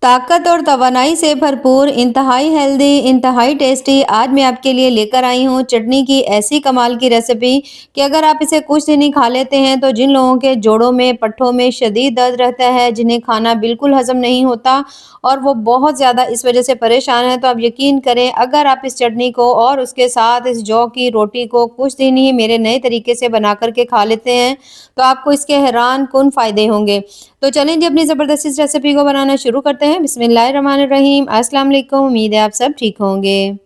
ताकत और तवानाई से भरपूर इंतहाई हेल्दी, इंतहाई टेस्टी आज मैं आपके लिए लेकर आई हूँ चटनी की ऐसी कमाल की रेसिपी कि अगर आप इसे कुछ दिन ही खा लेते हैं तो जिन लोगों के जोड़ों में, पट्ठों में शदीद दर्द रहता है, जिन्हें खाना बिल्कुल हज़म नहीं होता और वो बहुत ज़्यादा इस वज़ह से परेशान हैं, तो आप यकीन करें अगर आप इस चटनी को और उसके साथ इस जौ की रोटी को कुछ दिन ही मेरे नए तरीके से बना कर के खा लेते हैं, तो आपको इसके हैरान-कुन फ़ायदे होंगे। तो चलें जी अपनी ज़बरदस्त इस रेसिपी को बनाना शुरू करते हैं। बिस्मिल्लाहिर्रहमानिर्रहीम। अस्सलाम वालेकुम। उम्मीद है आप सब ठीक होंगे।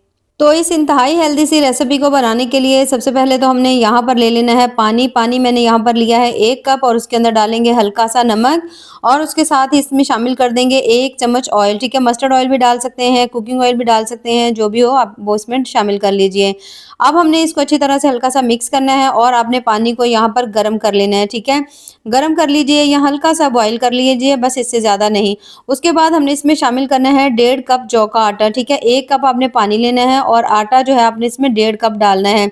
तो इस इंतहाई हेल्दी सी रेसिपी को बनाने के लिए सबसे पहले तो हमने यहाँ पर ले लेना है पानी। पानी मैंने यहाँ पर लिया है 1 कप और उसके अंदर डालेंगे हल्का-सा नमक और उसके साथ ही इसमें शामिल कर देंगे 1 चम्मच ऑयल, ठीक है? मस्टर्ड ऑयल भी डाल सकते हैं, कुकिंग ऑयल भी डाल सकते हैं, जो भी हो आप वो इसमें शामिल कर लीजिए। अब हमने इसको अच्छी तरह से हल्का-सा मिक्स करना है और आपने पानी को यहाँ पर गरम कर लेना है, ठीक है? गरम कर लीजिए या हल्का-सा बॉयल कर लीजिए, बस इससे ज़्यादा नहीं। उसके बाद हमने इसमें शामिल करना है 1.5 कप जौ का आटा, ठीक है? 1 कप आपने पानी लेना है और आटा जो है आपने इसमें 1.5 कप डालना है।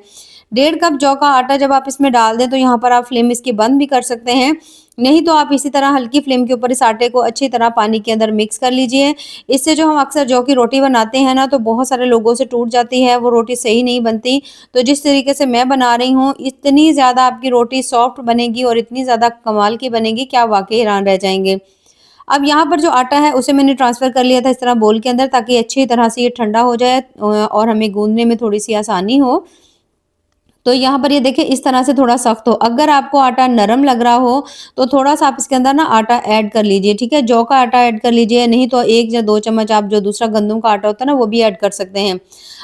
1.5 कप जौ का आटा जब आप इसमें डाल दें तो यहाँ पर आप फ्लेम इसकी बंद भी कर सकते हैं। नहीं तो आप इसी तरह हल्की फ्लेम के ऊपर इस आटे को अच्छी तरह पानी के अंदर मिक्स कर लीजिए। इससे जो हम अक्सर जौ की रोटी बनाते हैं ना, तो बहुत सारे लोगों से टूट जाती है, वो रोटी सही नहीं बनती। तो जिस तरीके से मैं बना रही हूँ, इतनी ज़्यादा आपकी रोटी सॉफ्ट बनेगी और इतनी ज़्यादा कमाल की बनेगी कि आप वाक़ई हैरान रह जाएँगे। अब यहाँ पर जो आटा है उसे मैंने ट्रांसफ़र कर लिया था इस तरह बोल के अंदर ताकि अच्छी तरह से ये ठंडा हो जाए और हमें गूँदने में थोड़ी-सी आसानी हो। तो यहाँ पर ये देखिए इस तरह से थोड़ा सख्त हो। अगर आपको आटा नरम लग रहा हो, तो थोड़ा-सा आप इसके अंदर ना आटा ऐड कर लीजिए, ठीक है? जौ का आटा ऐड कर लीजिए, नहीं तो 1 या 2 चम्मच आप जो दूसरा गंदम का आटा होता है ना, वो भी ऐड कर सकते हैं।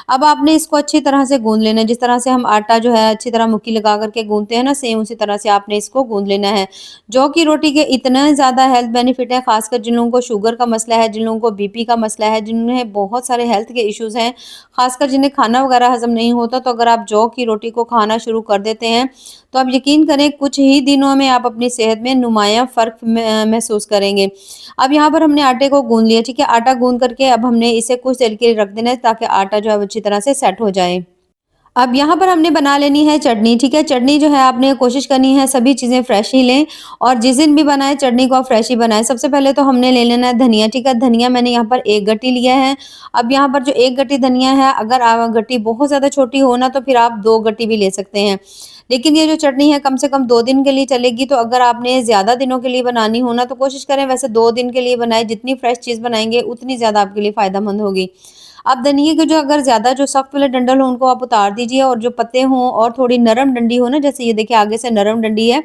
अब आपने इसको अच्छी तरह से गूँध लेना है, जिस तरह से हम आटा जो है अच्छी तरह मुक्की लगा कर के गूँधते हैं ना, सेम उसी तरह से आपने इसको गूँध लेना है। जौ की रोटी के इतना ज़्यादा हेल्थ बेनिफिट है, ख़ासकर जिन लोगों को शुगर का मसला है, जिन लोगों को बीपी का मसला है, जिन्हें बहुत सारे हेल्थ के इश्यूज़ हैं, ख़ासकर जिन्हें खाना वगैरह हज़म नहीं होता, तो अगर आप जौ की रोटी को खाना शुरू कर देते हैं, तो आप यकीन करें कुछ ही दिनों में आप अपनी सेहत में नुमायाँ फ़र्क महसूस करेंगे। अब यहाँ पर हमने आटे को गूँध लिया, ठीक है? आटा गूँध करके अब हमने इसे कुछ देर के लिए रख देना है ताकि आटा जो है वो अच्छी तरह से सेट हो जाए। अब यहाँ पर हमने बना लेनी है चटनी, ठीक है? चटनी जो है आपने कोशिश करनी है सभी चीज़ें फ्रेश ही लें और जिस दिन भी बनाएँ चटनी को आप फ्रेश ही बनाएँ। सबसे पहले तो हमने ले लेना है धनिया, ठीक है? धनिया मैंने यहाँ पर 1 गट्टी लिया है। अब यहाँ पर जो 1 गट्टी धनिया है अगर गट्टी बहुत ज़्यादा छोटी हो ना तो फिर आप 2 गट्टी भी ले सकते हैं। लेकिन ये जो चटनी है कम से कम 2 दिन के लिए चलेगी, तो अगर आपने ज़्यादा दिनों के लिए बनानी हो ना तो कोशिश करें वैसे 2 दिन के लिए बनाएँ, जितनी फ्रेश चीज़ बनाएँगे उतनी ज़्यादा आपके लिए फ़ायदेमंद होगी। आप धनिये के जो अगर ज़्यादा जो सख्त वाले डंठल हो उनको आप उतार दीजिए और जो पत्ते हों और थोड़ी नरम डंडी हो ना, जैसे ये देखिए आगे से नरम डंडी है,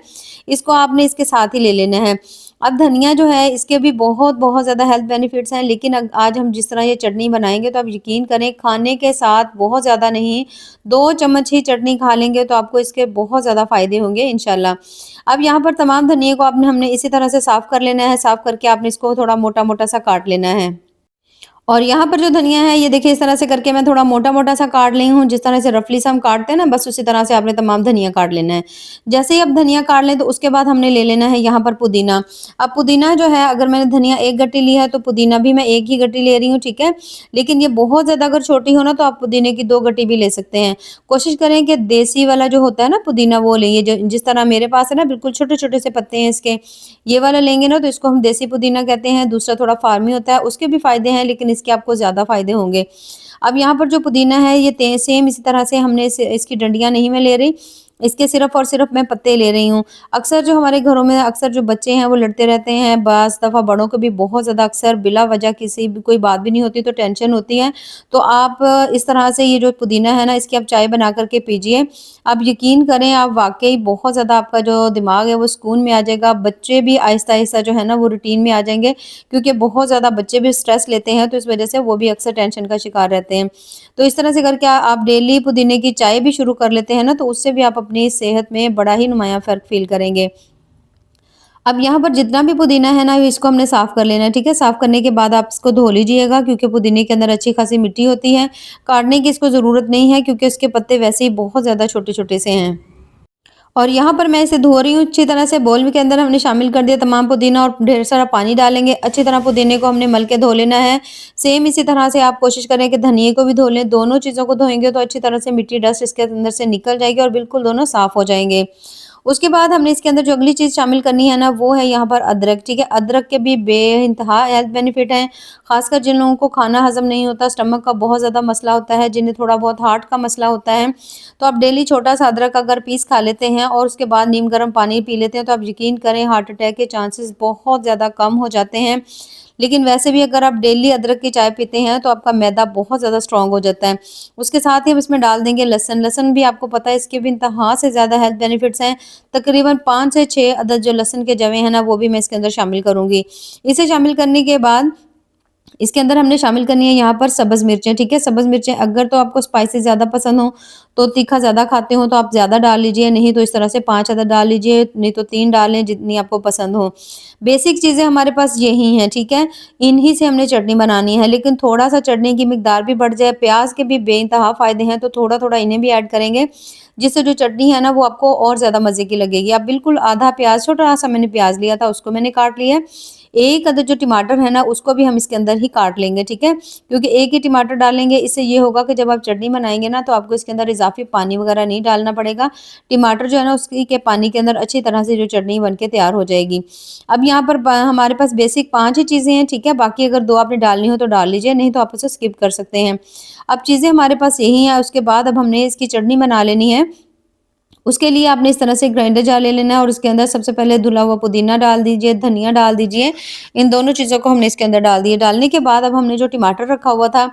इसको आपने इसके साथ ही ले लेना है। अब धनिया जो है इसके भी बहुत ज़्यादा हेल्थ बेनिफिट्स हैं, लेकिन आज हम जिस तरह ये चटनी बनाएँगे तो आप यकीन करें खाने के साथ बहुत ज़्यादा नहीं, 2 चम्मच ही चटनी खा लेंगे तो आपको इसके बहुत ज़्यादा फ़ायदे होंगे इंशाल्लाह। अब यहाँ पर तमाम धनिये को आपने हमने इसी तरह से साफ़ कर लेना है, साफ़ करके आपने इसको थोड़ा मोटा-मोटा सा काट लेना है। और यहाँ पर जो धनिया है ये देखिए इस तरह से करके मैं थोड़ा मोटा-मोटा सा काट ली हूँ, जिस तरह से रफली से हम काटते हैं ना बस उसी तरह से आपने तमाम धनिया काट लेना है। जैसे ही आप धनिया काट लें तो उसके बाद हमने ले लेना है यहाँ पर पुदीना। अब पुदीना जो है अगर मैंने धनिया 1 गट्टी ली है तो पुदीना भी मैं 1 ही गट्टी ले रही हूँ, ठीक है? लेकिन ये बहुत ज़्यादा अगर छोटी हो ना तो आप पुदीने की 2 गट्टी भी ले सकते हैं। कोशिश करें कि देसी वाला जो होता है ना पुदीना वो लें, ये जो जिस तरह मेरे पास है ना बिल्कुल छोटे-छोटे से पत्ते हैं इसके, ये वाला लेंगे ना तो इसको हम देसी पुदीना कहते हैं, दूसरा थोड़ा फार्मी होता है, उसके भी फ़ायदे हैं लेकिन इसके आपको ज़्यादा फ़ायदे होंगे। अब यहाँ पर जो पुदीना है ये ते सेम इसी तरह से हमने इसकी डंडियाँ नहीं मैं ले रही, इसके सिर्फ़ और सिर्फ़ मैं पत्ते ले रही हूँ। अक्सर जो हमारे घरों में अक्सर जो बच्चे हैं वो लड़ते रहते हैं, बाज़ दफ़ा बड़ों को भी बहुत ज़्यादा अक्सर बिला वजह किसी भी कोई बात भी नहीं होती तो टेंशन होती है। तो आप इस तरह से ये जो पुदीना है ना इसकी आप चाय बना कर के पीजिए। आप यकीन करें आप वाक़ई बहुत ज़्यादा आपका जो दिमाग है वो सुकून में आ जाएगा। बच्चे भी आहिस्ता-आहिस्ता जो है ना वो रूटीन में आ जाएँगे, क्योंकि बहुत ज़्यादा बच्चे भी स्ट्रेस लेते हैं तो इस वज़ह से वो भी अक्सर टेंशन का शिकार रहते हैं। तो इस तरह से करके आप डेली पुदीने की चाय भी शुरू कर लेते हैं ना तो उससे भी आप अपनी सेहत में बड़ा ही नुमायाँ फ़र्क फ़ील करेंगे। अब यहाँ पर जितना भी पुदीना है ना इसको हमने साफ़ कर लेना है, ठीक है? साफ़ करने के बाद आप इसको धो लीजिएगा क्योंकि पुदीने के अंदर अच्छी खासी मिट्टी होती है। काटने की इसको ज़रूरत नहीं है क्योंकि उसके पत्ते वैसे ही बहुत ज़्यादा छोटे-छोटे से हैं। और यहाँ पर मैं इसे धो रही हूँ अच्छी तरह से, बोल के अंदर हमने शामिल कर दिया तमाम पुदीना और ढेर सारा पानी डालेंगे। अच्छी तरह पुदीने को हमने मल के धो लेना है। सेम इसी तरह से आप कोशिश करें कि धनिये को भी धो लें। दोनों चीज़ों को धोएँगे तो अच्छी तरह से मिट्टी डस्ट इसके अंदर से निकल जाएगी और बिल्कुल दोनों साफ़ हो जाएँगे। उसके बाद हमने इसके अंदर जो अगली चीज़ शामिल करनी है ना, वो है यहाँ पर अदरक, ठीक है? अदरक के भी बेइंतहा हेल्थ बेनिफिट हैं, ख़ासकर जिन लोगों को खाना हज़म नहीं होता, स्टमक का बहुत ज़्यादा मसला होता है, जिन्हें थोड़ा बहुत हार्ट का मसला होता है, तो आप डेली छोटा-सा अदरक अगर पीस खा लेते हैं और उसके बाद नीम गर्म पानी पी लेते हैं, तो आप यकीन करें हार्ट अटैक के चांसेस बहुत ज़्यादा कम हो जाते हैं। लेकिन वैसे भी अगर आप डेली अदरक की चाय पीते हैं, तो आपका मैदा बहुत ज़्यादा स्ट्रॉन्ग हो जाता है। उसके साथ ही हम इसमें डाल देंगे लहसुन। लहसुन भी आपको पता है इसके भी इंतहा से ज़्यादा हेल्थ बेनिफिट्स हैं। तकरीबन 5 से 6 अदद जो लहसुन के जवे हैं ना, वो भी मैं इसके अंदर शामिल करूँगी। इसे शामिल करने के बाद इसके अंदर हमने शामिल करनी है यहाँ पर सब्ज़ मिर्चें, ठीक है? सब्ज़ मिर्चें अगर तो आपको स्पाइसी ज़्यादा पसंद हो, तो तीखा ज़्यादा खाते हो तो आप ज़्यादा डाल लीजिए, नहीं तो इस तरह से 5 अदद डाल लीजिए, नहीं तो 3 डाल लें जितनी आपको पसंद हो। बेसिक चीज़ें हमारे पास यही हैं, ठीक है? इन्हीं से हमने चटनी बनानी है, लेकिन थोड़ा-सा चटनी की मिकदार भी बढ़ जाए, प्याज़ के भी बेइंतहा फ़ायदे हैं, तो थोड़ा-थोड़ा इन्हें भी ऐड करेंगे, जिससे जो चटनी है ना वो आपको और ज़्यादा मज़े की लगेगी। आप बिल्कुल आधा प्याज़, छोटा-सा मैंने प्याज़ लिया था, उसको मैंने काट लिया है। 1 अदद जो टमाटर है ना, उसको भी हम इसके अंदर ही काट लेंगे, ठीक है? क्योंकि 1 ही टमाटर डालेंगे, इससे ये होगा कि जब आप चटनी बनाएँगे ना, तो आपको इसके अंदर इज़ाफ़ी पानी वगैरह नहीं डालना पड़ेगा। टमाटर जो है ना, उसी के पानी के अंदर अच्छी तरह से जो चटनी बन के तैयार हो जाएगी। अब यहाँ पर हमारे पास बेसिक 5 ही चीज़ें हैं, ठीक है? बाकी अगर 2 आपने डालनी हो तो डाल लीजिए, नहीं तो आप उसे स्किप कर सकते हैं। अब चीज़ें हमारे पास यही हैं, उसके बाद अब हमने इसकी चटनी बना लेनी है। उसके लिए आपने इस तरह से ग्राइंडर जार ले लेना है और उसके अंदर सबसे पहले धुला हुआ पुदीना डाल दीजिए, धनिया डाल दीजिए। इन दोनों चीज़ों को हमने इसके अंदर डाल दिए। डालने के बाद अब हमने जो टमाटर रखा हुआ था,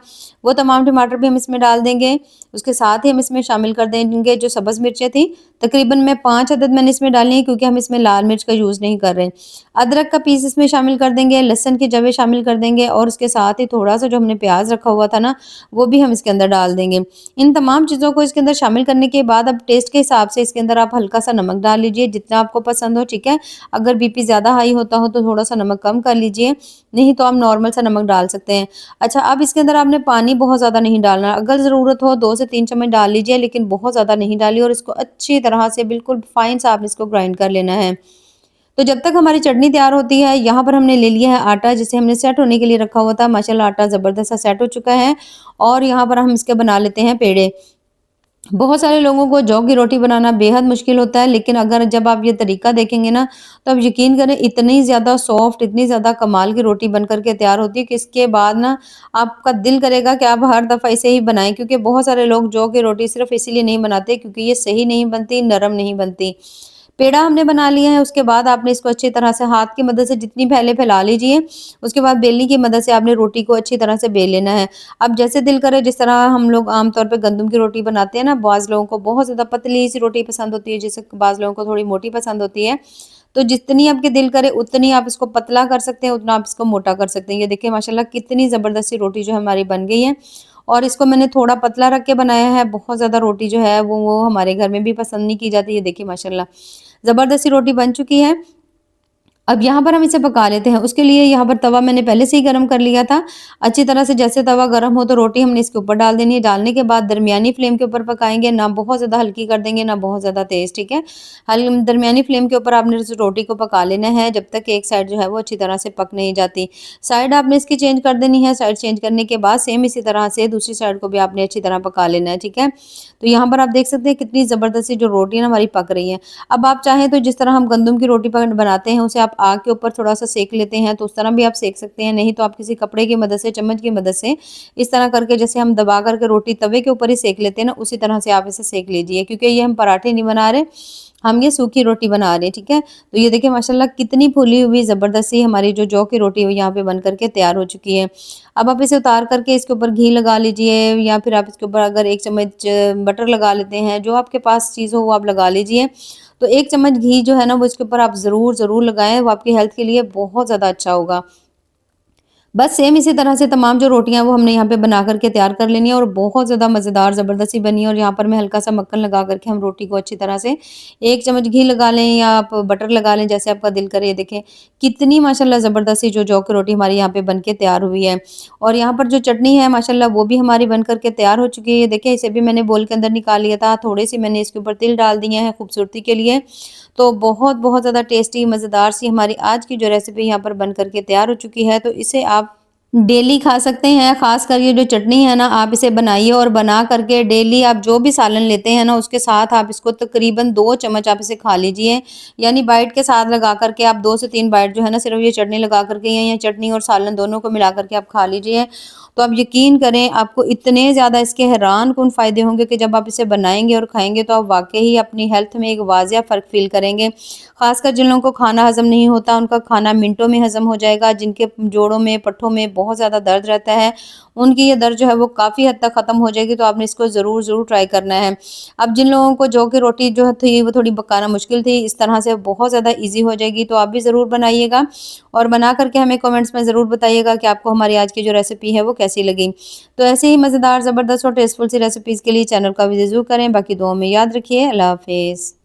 वो तमाम टमाटर भी हम इसमें डाल देंगे। उसके साथ ही हम इसमें शामिल कर देंगे जो सब्ज़ मिर्चें थी, तकरीबन मैं 5 अदद मैंने इसमें डाली हैं क्योंकि हम इसमें लाल मिर्च का यूज़ नहीं कर रहे। अदरक का पीस इसमें शामिल कर देंगे, लहसुन के जवे शामिल कर देंगे और उसके साथ ही थोड़ा-सा जो हमने प्याज़ रखा हुआ था ना, वो भी हम इसके अंदर डाल देंगे। इन तमाम चीज़ों को इसके अंदर शामिल करने के बाद अब टेस्ट के हिसाब से इसके अंदर आप हल्का-सा नमक डाल लीजिए, जितना आपको पसंद हो, ठीक है? अगर बीपी ज़्यादा हाई होता हो तो थोड़ा-सा नमक कम कर लीजिए, नहीं तो आप नॉर्मल सा नमक डाल सकते हैं। अच्छा, अब इसके अंदर आपने पानी बहुत ज़्यादा नहीं डालना, अगर ज़रूरत हो 2 से 3 चम्मच डाल लीजिए, लेकिन बहुत ज़्यादा नहीं डालिए और इसको अच्छी तरह से बिल्कुल फाइन सा आपने इसको ग्राइंड कर लेना है। तो जब तक हमारी चटनी तैयार होती है, यहाँ पर हमने ले लिया है आटा जिसे हमने सेट होने के लिए रखा हुआ था। माशाल्लाह आटा ज़बरदस्त सा सेट हो चुका है और यहाँ पर हम इसके बना लेते हैं पेड़े। बहुत सारे लोगों को जौ की रोटी बनाना बेहद मुश्किल होता है, लेकिन अगर जब आप ये तरीका देखेंगे ना, तो आप यकीन करें इतनी ज़्यादा सॉफ्ट, इतनी ज़्यादा कमाल की रोटी बन कर के तैयार होती है कि इसके बाद ना आपका दिल करेगा कि आप हर दफ़ा इसे ही बनाएँ क्योंकि बहुत सारे लोग जौ की रोटी सिर्फ़ इसीलिए नहीं बनाते क्योंकि ये सही नहीं बनती, नरम नहीं बनती। पेड़ा हमने बना लिया है, उसके बाद आपने इसको अच्छी तरह से हाथ की मदद से जितनी पहले फैला लीजिए, उसके बाद बेलनी की मदद से आपने रोटी को अच्छी तरह से बेल लेना है। अब जैसे दिल करे जिस तरह हम लोग आम तौर पे गंदम की रोटी बनाते हैं ना, बाज़ लोगों को बहुत ज़्यादा पतली-सी रोटी पसंद होती है, जैसे बाज़ लोगों को थोड़ी मोटी पसंद होती है। तो जितनी आपके दिल करे उतनी आप इसको पतला कर सकते हैं, उतना आप इसको मोटा कर सकते हैं। ये देखिए माशाल्लाह कितनी ज़बरदस्त सी रोटी जो है हमारी बन गई है और इसको मैंने थोड़ा पतला रख के बनाया है, बहुत ज़्यादा रोटी जो है वो हमारे घर में भी पसंद नहीं की जाती। ये देखिए माशाल्लाह ज़बरदस्त सी रोटी बन चुकी है। अब यहाँ पर हम इसे पका लेते हैं। उसके लिए यहाँ पर तवा मैंने पहले से ही गरम कर लिया था। अच्छी तरह से जैसे तवा गरम हो तो रोटी हमने इसके ऊपर डाल देनी है। डालने के बाद दरमियानी फ्लेम के ऊपर पकाएँगे, ना बहुत ज़्यादा हल्की कर देंगे, ना बहुत ज़्यादा तेज़, ठीक है? दरमियानी फ्लेम के ऊपर आपने इस रोटी को पका लेना है जब तक एक साइड जो है वो अच्छी तरह से पक नहीं जाती। साइड आपने इसकी चेंज कर देनी है। साइड चेंज करने के बाद सेम इसी तरह से दूसरी साइड को भी आपने अच्छी तरह पका लेना है, ठीक है? तो यहाँ पर आप देख सकते हैं कितनी ज़बरदस्त सी जो रोटी है ना हमारी पक रही है। अब आप चाहें तो जिस तरह हम गंदम की रोटी बनाते हैं उसे आप आग के ऊपर थोड़ा-सा सेक लेते हैं तो उस तरह भी आप सेक सकते हैं, नहीं तो आप किसी कपड़े की मदद से, चम्मच की मदद से इस तरह करके जैसे हम दबा कर के रोटी तवे के ऊपर ही सेक लेते हैं ना, उसी तरह से आप इसे सेक लीजिए क्योंकि ये हम पराठे नहीं बना रहे, हम ये सूखी रोटी बना रहे हैं, ठीक है? तो ये देखिए माशाल्लाह कितनी फूली हुई ज़बरदस्त सी हमारी जो जौ की रोटी है यहाँ पे बन कर के तैयार हो चुकी है। अब आप इसे उतार करके इसके ऊपर घी लगा लीजिए या फिर आप इसके ऊपर अगर 1 चम्मच बटर लगा लेते हैं, जो आपके पास चीज़ हो वो आप लगा लीजिए। तो 1 चम्मच घी जो है ना वो इसके ऊपर आप ज़रूर लगाएँ, वो आपकी हेल्थ के लिए बहुत ज़्यादा अच्छा होगा। बस सेम इसी तरह से तमाम जो रोटियाँ वो हमने यहाँ पे बना कर के तैयार कर लेनी है और बहुत ज़्यादा मज़ेदार ज़बरदस्त सी बनी है और यहाँ पर मैं हल्का-सा मक्खन लगा कर के हम रोटी को अच्छी तरह से 1 चम्मच घी लगा लें या आप बटर लगा लें जैसे आपका दिल करे। देखें कितनी माशाल्लाह ज़बरदस्त सी जो जौ की रोटी हमारी यहाँ पे बन के तैयार हुई है। और यहाँ पर जो चटनी है माशाल्लाह वो भी हमारी बन कर के तैयार हो चुकी है। देखिए इसे भी मैंने बोल के अंदर निकाल लिया था, थोड़े-से मैंने इसके ऊपर तिल डाल दिए हैं खूबसूरती के लिए। तो बहुत ज़्यादा टेस्टी मज़ेदार सी हमारी आज की जो रेसिपी यहाँ पर बन कर के तैयार हो चुकी है। तो इसे आप डेली खा सकते हैं, ख़ासकर ये जो चटनी है ना, आप इसे बनाइए और बना करके डेली आप जो भी सालन लेते हैं ना, उसके साथ आप इसको तकरीबन 2 चम्मच आप इसे खा लीजिए। यानी बाइट के साथ लगा कर के आप 2 से 3 बाइट जो है ना, सिर्फ़ ये चटनी लगा कर के या चटनी और सालन दोनों को मिला कर के आप खा लीजिए। तो आप यकीन करें, आपको इतने ज़्यादा इसके हैरानकुन फ़ायदे होंगे कि जब आप इसे बनाएँगे और खाएँगे, तो आप वाक़ई ही अपनी हेल्थ में एक वाज़िया फ़र्क फ़ील करेंगे। ख़ासकर जिन लोगों को खाना हज़म नहीं होता, उनका खाना मिनटों में हज़म हो जाएगा, जिनके जोड़ों में, पट्ठों में बहुत ज़्यादा दर्द रहता है, उनकी ये दर्द जो है वो काफ़ी हद तक ख़त्म हो जाएगी, तो आपने इसको ज़रूर ट्राई करना है। अब जिन लोगों को जौ की रोटी जो थी वो थोड़ी पकाना मुश्किल थी, इस तरह से बहुत ज़्यादा ईज़ी हो जाएगी, तो आप भी ज़रूर बनाइएगा और बना कर के हमें कमेंट्स में ज़रूर बताइएगा कि आपको हमारी आज की जो रेसिपी है वो कैसी लगी। तो ऐसे ही मज़ेदार, ज़बरदस्त और टेस्टफुल सी रेसिपीज़ के लिए चैनल का विज़िट ज़रूर करें। बाकी दुआओं में याद रखिए। अल्लाह हाफ़िज़।